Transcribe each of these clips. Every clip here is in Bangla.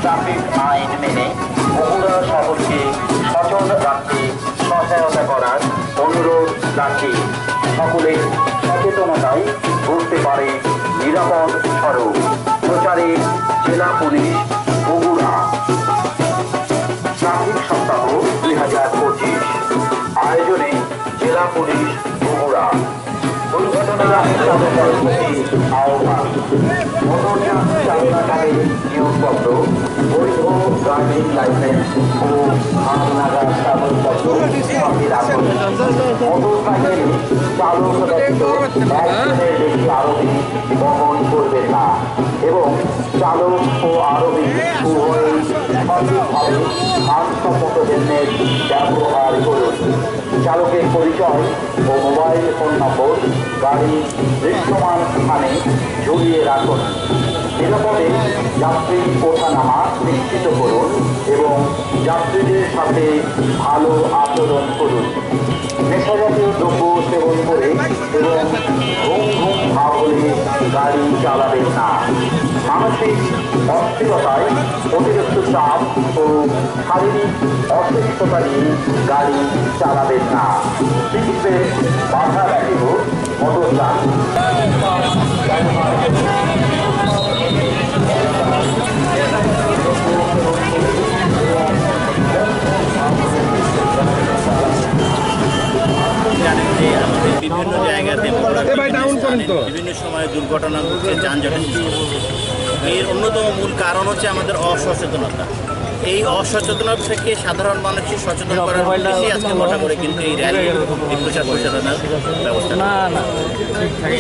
ট্রাফিক আইন মেনে বগুড়া শহরকে সচল রাখতে সহায়তা করার অনুরোধ রাখি। সকলের সচেতনতায় ঘুরতে পারে নিরাপদ সড়ক। প্রচারে জেলা পুলিশ বগুড়া। ট্রাফিক সপ্তাহ 2025 আয়োজনে জেলা পুলিশ বগুড়া। দুর্ঘটনা আহ্বান। মোটরযান চালনাকারী নিয়োগপত্র, বৈধ ড্রাইভিং লাইসেন্স ও হালনাগাদ কাগজপত্র সাথে রাখুন। মোটরসাইকেলে চালক ব্যতীত একজনের বেশি আরোহী বহন করবেন না এবং চালক ও আরোহী উভয়ই সঠিকভাবে মানসম্মত হেলমেট ব্যবহার করুন। চালকের পরিচয় ও মোবাইল ফোন নম্বর গাড়ি দৃশ্যমান স্থানে ঝুলিয়ে রাখুন। নিরাপদে যাত্রী ওঠানামা নিশ্চিত করুন এবং যাত্রীদের সাথে ভালো আচরণ করুন। নেশাজাতীয় দ্রব্য সেবন করে এবং ঘুম ঘুম ভাব হলে গাড়ি চালাবেন না। মানসিক অস্থিরতায়, অতিরিক্ত চাপ ও শারীরিক অসুস্থতা নিয়ে গাড়ি চালাবেন না। চিকিৎসে বাধা ব্যতীত মোটরযান জানেন যে আমাদের বিভিন্ন জায়গাতে বিভিন্ন সময় দুর্ঘটনা ঘটছে, যানজটের সৃষ্টি হচ্ছে। এর অন্যতম মূল কারণ হচ্ছে আমাদের অসচেতনতা। এই অসচেতনতা থেকে সাধারণ মানুষকে সচেতন করার উদ্দেশ্যে আজকে মোটা করে কিন্তু এই র্যালি, এই প্রচার প্রচারণার ব্যবস্থা।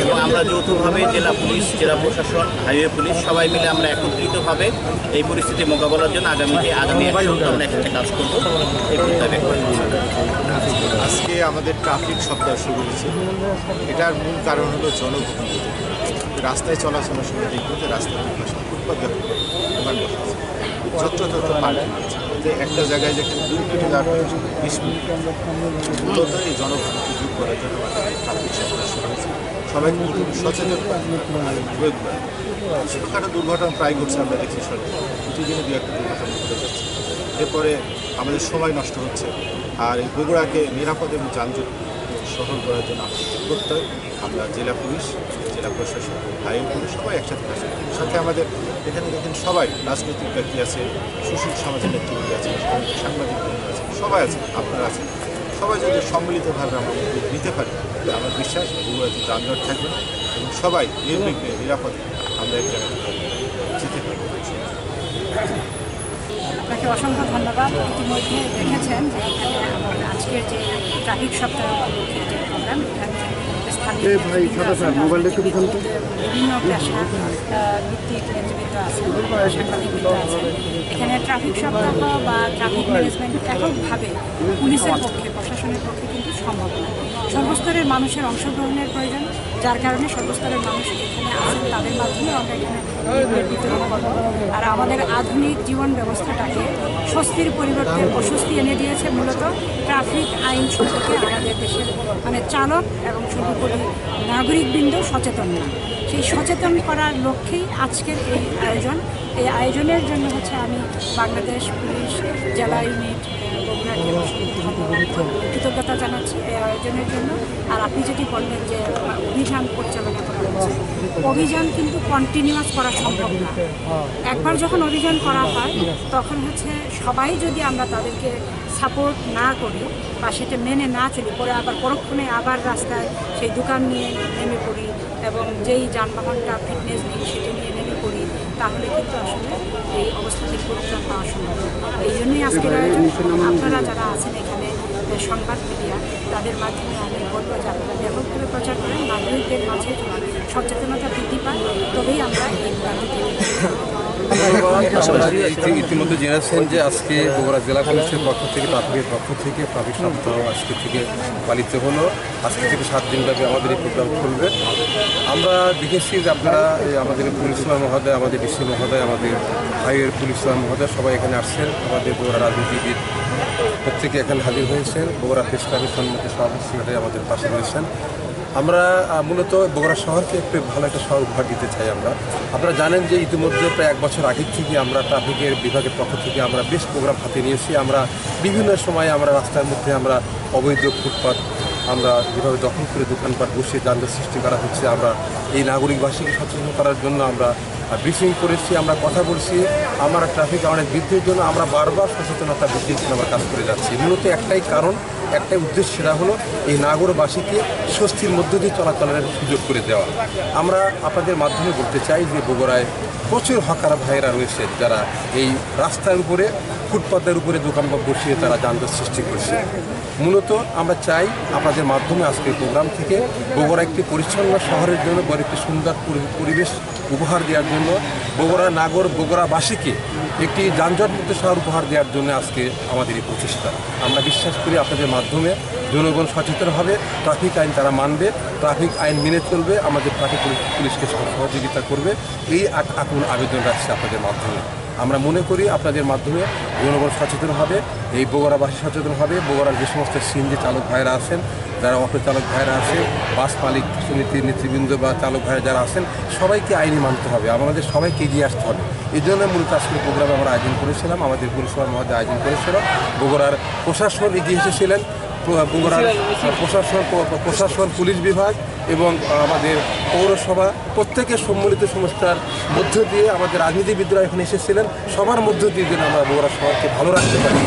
এবং আমরা যৌথভাবে জেলা পুলিশ, জেলা প্রশাসন, হাইওয়ে পুলিশ সবাই মিলে আমরা একত্রিতভাবে এই পরিস্থিতি মোকাবেলার জন্য আগামী এক সপ্তাহ আমরা একসাথে কাজ করব, এই প্রত্যয় ব্যক্ত করছি। আজকে আমাদের ট্রাফিক সপ্তাহ শুরু হয়েছে। এটার মূল কারণ হলো জনভোগান্তি। রাস্তায় চলাচলের সময় দেখবো যে রাস্তার পাশে ফুটপাত দোকান বসেছে, যত্রতত্র পার্কিং আছে। একটা জায়গায় যেখানে 2 মিনিটে যাওয়ার 20 মিনিট। মূলত এই জনভোগান্তি দূর করার জন্য আমাদের ট্রাফিক সপ্তাহ শুরু হয়েছে। সবাইকে সচেতন প্রয়োগ করে। ছোটোখাটো দুর্ঘটনা প্রায় ঘটছে, আমরা দেখছি সরকার প্রতিদিনে 2-1টা দুর্ঘটনা ঘটে যাচ্ছে। এরপরে আমাদের সময় নষ্ট হচ্ছে। আর এই বগুড়াকে নিরাপদ এবং যানজট সফল করার জন্য আমাদের প্রত্যয় আমরা জেলা পুলিশ, জেলা প্রশাসন, হাইওয়ে পুলিশ সবাই একসাথে কাজ করি। সাথে আমাদের এখানে দেখেন সবাই রাজনৈতিক ব্যক্তি আছে, সুশীল সমাজের নেতৃত্ব আছে, সাংবাদিক আছে, সবাই আছে, আপনারা আছেন। সবাই যদি সম্মিলিতভাবে আমরা নিতে পারি তাহলে আমার বিশ্বাস বগুড়াতে যানজট থাকবে না এবং সবাই নির্বিঘ্নে নিরাপদে আমরা এক জায়গায় যেতে পারবো। আপনাকে অসংখ্য ধন্যবাদ। ইতিমধ্যে দেখেছেন যে এখানে আমাদের আজকের যে ট্রাফিক সপ্তাহ উপলক্ষে যে প্রোগ্রাম, এখানে বিভিন্ন পেশা ভিত্তিক নেতৃবৃন্দ আছেন, সাংবাদিকবৃন্দ আছেন। এখানে ট্রাফিক সপ্তাহ বা ট্রাফিক ম্যানেজমেন্ট এককভাবে পুলিশের পক্ষে, প্রশাসনের পক্ষে কিন্তু সম্ভব না। সর্বস্তরের মানুষের অংশগ্রহণের প্রয়োজন, যার কারণে সর্বস্তরের মানুষ এখানে আছেন, তাদের মাধ্যমে আমরা এখানে বিতরণ করব। আর আমাদের আধুনিক জীবন ব্যবস্থাটাকে স্বস্তির পরিবর্তে অস্বস্তি এনে দিয়েছে মূলত ট্রাফিক আইন সম্পর্কে আমাদের দেশের চালক এবং সর্বোপরি নাগরিকবৃন্দ সচেতন না। সেই সচেতন করার লক্ষ্যেই আজকের এই আয়োজন। এই আয়োজনের জন্য আমি বাংলাদেশ পুলিশ জেলা ইউনিট বগুড়াকে কৃতজ্ঞতা জানাচ্ছি এই আয়োজনের জন্য। আর আপনি যেটি বললেন যে অভিযান পরিচালনা করা হচ্ছে, অভিযান কিন্তু কন্টিনিউয়াস করা সম্ভব না। একবার যখন অভিযান করা হয় তখন সবাই যদি আমরা তাদেরকে সাপোর্ট না করি বা সেটা মেনে না চলি, পরে আবার পরক্ষণে আবার রাস্তায় সেই দোকান নিয়ে নেমে পড়ি এবং যেই যানবাহনটা ফিটনেস নেই সেটা নিয়ে নেমে পড়ি, তাহলে কিন্তু আসলে এই অবস্থা থেকে পরিত্রাণ পাওয়া সম্ভব। এই জন্যই আজকের আয়োজন। আপনারা যারা আছেন এখানে সংবাদ মিডিয়া, তাদের মাধ্যমে আমি বলবো যে আপনারা ব্যাপকভাবে প্রচার করেন, নাগরিকদের মাঝে যদি সচেতনতা বৃদ্ধি পায় তবেই আমরা এই ইতিমধ্যে জেনেছেন যে আজকে বগুড়া জেলা পুলিশের পক্ষ থেকে ট্রাফিক সপ্তাহ আজকে থেকে পালিত হলো। আজকে থেকে 7 দিনব্যাপী আমাদের এই প্রোগ্রাম চলবে। আমরা দেখেছি যে আপনারা আমাদের পুলিশ সুপার মহোদয়, আমাদের ডিসি মহোদয়, আমাদের হাইওয়ে পুলিশ সুপার মহোদয় সবাই এখানে আসছেন। আমাদের বগুড়া রাজনীতিবিদ প্রত্যেকে এখানে হাজির হয়েছেন। বগুড়া প্রেস ক্লাবের সম্মুখে সভাপতি সেক্রেটারি আমাদের পাশে রয়েছেন। আমরা মূলত বগুড়া শহরকে একটু ভালো একটা শহর উপহার দিতে চাই আমরা। আপনারা জানেন যে ইতিমধ্যে প্রায় 1 বছর আগের থেকে আমরা ট্রাফিকের বিভাগের পক্ষ থেকে আমরা বেশ প্রোগ্রাম হাতে নিয়েছি। আমরা বিভিন্ন সময়ে আমরা রাস্তার মধ্যে আমরা অবৈধ ফুটপাত আমরা যেভাবে দখল করে দোকানপাট বসে যানজট সৃষ্টি করা হচ্ছে, আমরা এই নাগরিকবাসীকে সচেতন করার জন্য আমরা ব্রিফিং করেছি, আমরা কথা বলছি। আমরা ট্রাফিক আইনের বৃদ্ধির জন্য আমরা বারবার সচেতনতা বৃদ্ধির জন্য আমরা কাজ করে যাচ্ছি। মূলত একটাই কারণ, একটাই উদ্দেশ্য, সেটা হলো এই নাগরবাসীকে স্বস্তির মধ্য দিয়ে চলাচলের সুযোগ করে দেওয়া। আমরা আপনাদের মাধ্যমে বলতে চাই যে বগুড়ায় প্রচুর হকার ভাইয়েরা রয়েছে যারা এই রাস্তার উপরে ফুটপাতের উপরে দোকানপাট বসিয়ে তারা যানজট সৃষ্টি করছে। মূলত আমরা চাই আপনাদের মাধ্যমে আজকের প্রোগ্রাম থেকে বগুড়া একটি পরিচ্ছন্ন শহরের জন্য বড় একটি সুন্দর পরিবেশ উপহার দেওয়ার জন্য, বগুড়াবাসীকে একটি যানজটমুক্ত শহর উপহার দেওয়ার জন্য আজকে আমাদের এই প্রচেষ্টা। আমরা বিশ্বাস করি আপনাদের মাধ্যমে জনগণ সচেতন হবে, ট্রাফিক আইন তারা মানবে, ট্রাফিক আইন মেনে চলবে, আমাদের ট্রাফিক পুলিশকে সহযোগিতা করবে। এই আকুল আবেদন রাখছে আপনাদের মাধ্যমে। আমরা মনে করি আপনাদের মাধ্যমে জনগণ সচেতন হবে, এই বগুড়াবাসী সচেতন হবে। বগুড়ার যে সমস্ত সিএনজি চালক ভাইরা আছেন, যারা অটো চালক ভাইরা আছেন, বাস মালিক সমিতির নেতৃবৃন্দ বা চালক ভাইরা যারা আছেন, সবাইকে আইনি মানতে হবে, আমাদের সবাইকে এগিয়ে আসতে হবে। এই জন্য মূলত আজকের প্রোগ্রামে আমরা আয়োজন করেছিলাম, আমাদের পরিষেবার মধ্যে আয়োজন করেছিল। বগুড়ার প্রশাসন এগিয়ে এসেছিলেন, বগুড়ার প্রশাসন, পুলিশ বিভাগ এবং আমাদের পৌরসভা, প্রত্যেকের সম্মিলিত সংস্থার মধ্য দিয়ে আমাদের রাজনীতিবিদরা এখানে এসেছিলেন। সবার মধ্য দিয়ে যেন আমরা বগুড়া শহরকে ভালো রাখতে পারি।